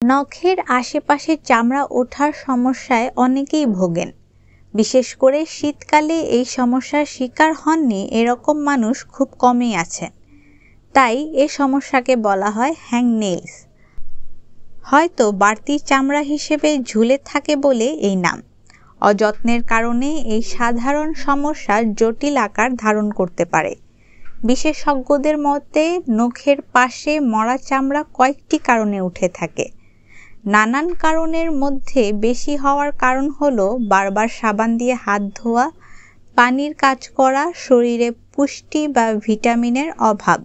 নখের আশেপাশে চামড়া ওঠার সমস্যায় অনেকেই ভোগেন। বিশেষ করে শীতকালে এই সমস্যার শিকার হননি এরকম মানুষ খুব কমই আছেন। তাই এ সমস্যাকে বলা হয় হ্যাংনেইলস। হয়তো বাড়তি চামড়া হিসেবে ঝুলে থাকে বলে এই নাম। অযত্নের কারণে এই সাধারণ সমস্যা জটিল আকার ধারণ করতে পারে। বিশেষজ্ঞদের মতে নখের পাশে মরা চামড়া কয়েকটি কারণে উঠে থাকে। নানান কারণের মধ্যে বেশি হওয়ার কারণ হলো বারবার সাবান দিয়ে হাত ধোয়া, পানির কাজ করা, শরীরে পুষ্টি বা ভিটামিনের অভাব।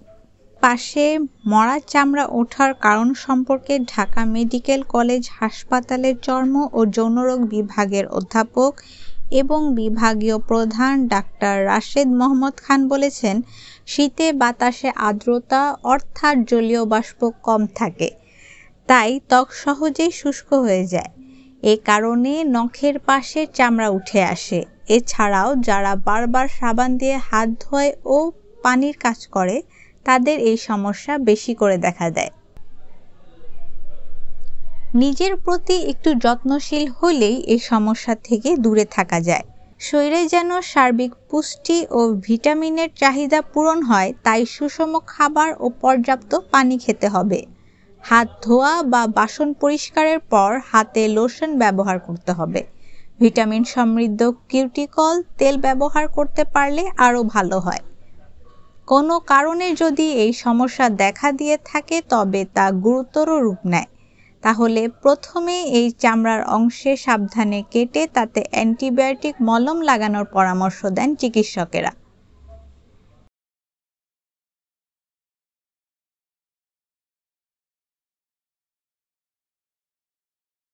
পাশে মরা চামড়া ওঠার কারণ সম্পর্কে ঢাকা মেডিকেল কলেজ হাসপাতালের চর্ম ও যৌনরোগ বিভাগের অধ্যাপক এবং বিভাগীয় প্রধান ডাক্তার রাশেদ মোহাম্মদ খান বলেছেন, শীতে বাতাসে আর্দ্রতা অর্থাৎ জলীয় বাষ্প কম থাকে, তাই ত্বক সহজেই শুষ্ক হয়ে যায়। এ কারণে নখের পাশে চামড়া উঠে আসে। এছাড়াও যারা বারবার সাবান দিয়ে হাত ধোয় ও পানির কাজ করে তাদের এই সমস্যা বেশি করে দেখা দেয়। নিজের প্রতি একটু যত্নশীল হলেই এই সমস্যা থেকে দূরে থাকা যায়। শরীরে যেন সার্বিক পুষ্টি ও ভিটামিনের চাহিদা পূরণ হয়, তাই সুষম খাবার ও পর্যাপ্ত পানি খেতে হবে। হাত ধোয়া বা বাসন পরিষ্কারের পর হাতে লোশন ব্যবহার করতে হবে। ভিটামিন সমৃদ্ধ কিউটিকল তেল ব্যবহার করতে পারলে আরও ভালো হয়। কোনো কারণে যদি এই সমস্যা দেখা দিয়ে থাকে তবে তা গুরুতর রূপ নেয়, তাহলে প্রথমে এই চামড়ার অংশে সাবধানে কেটে তাতে অ্যান্টিবায়োটিক মলম লাগানোর পরামর্শ দেন চিকিৎসকেরা।